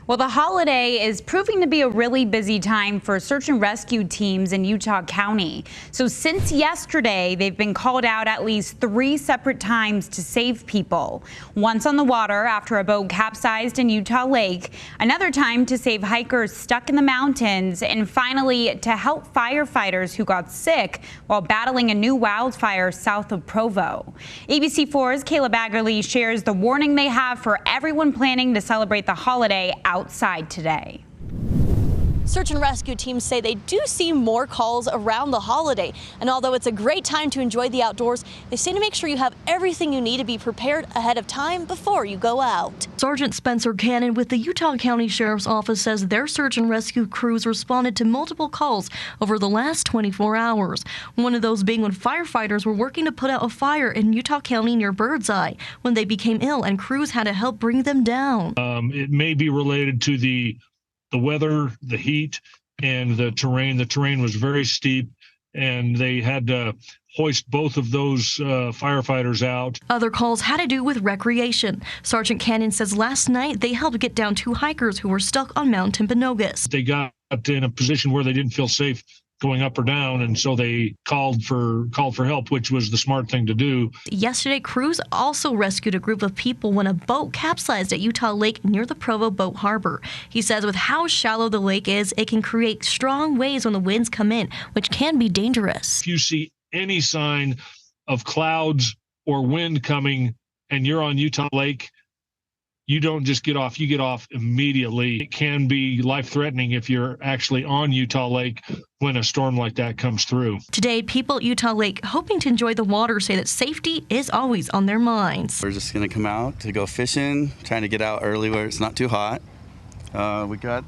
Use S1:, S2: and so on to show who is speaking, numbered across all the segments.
S1: Well, the holiday is proving to be a really busy time for search and rescue teams in Utah County. So since yesterday, they've been called out at least 3 separate times to save people. Once on the water after a boat capsized in Utah Lake, another time to save hikers stuck in the mountains, and finally to help firefighters who got sick while battling a new wildfire south of Provo. ABC4's Kayla Baggerly shares the warning they have for everyone planning to celebrate the holiday outside today.
S2: Search and rescue teams say they do see more calls around the holiday. And although it's a great time to enjoy the outdoors, they say to make sure you have everything you need to be prepared ahead of time before you go out.
S3: Sergeant Spencer Cannon with the Utah County Sheriff's Office says their search and rescue crews responded to multiple calls over the last 24 hours. One of those being when firefighters were working to put out a fire in Utah County near Birdseye when they became ill and crews had to help bring them down.
S4: It may be related to the weather, the heat, and the terrain. The terrain was very steep, and they had to hoist both of those firefighters out.
S3: Other calls had to do with recreation. Sergeant Cannon says last night they helped get down 2 hikers who were stuck on Mount Timpanogos.
S4: They got in a position where they didn't feel safe going up or down, and so they called for help, which was the smart thing to do.
S3: Yesterday, crews also rescued a group of people when a boat capsized at Utah Lake near the Provo Boat Harbor. He says with how shallow the lake is, it can create strong waves when the winds come in, which can be dangerous.
S4: If you see any sign of clouds or wind coming and you're on Utah Lake, you don't just get off, you get off immediately. It can be life-threatening if you're actually on Utah Lake when a storm like that comes through.
S3: Today, people at Utah Lake hoping to enjoy the water say that safety is always on their minds.
S5: We're just going to come out to go fishing, trying to get out early where it's not too hot. We got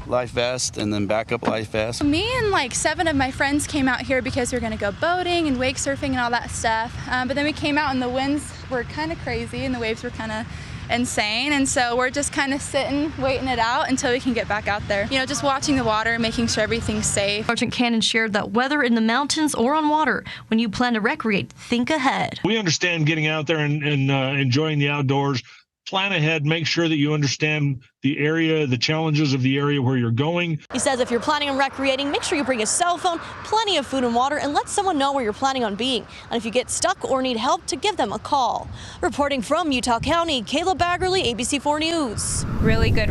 S5: life vest and then backup life vest.
S6: Me and like 7 of my friends came out here because we were going to go boating and wake surfing and all that stuff. But then we came out and the winds were kind of crazy and the waves were kind of insane. And so we're just kind of sitting, waiting it out until we can get back out there. You know, just watching the water, making sure everything's safe.
S3: Sergeant Cannon shared that whether in the mountains or on water, when you plan to recreate, think ahead.
S4: We understand getting out there and enjoying the outdoors. Plan ahead, make sure that you understand the area, the challenges of the area where you're going.
S2: He says if you're planning on recreating, make sure you bring a cell phone, plenty of food and water, and let someone know where you're planning on being. And if you get stuck or need help, to give them a call. Reporting from Utah County, Kayla Baggerly, ABC4 News.
S1: Really good.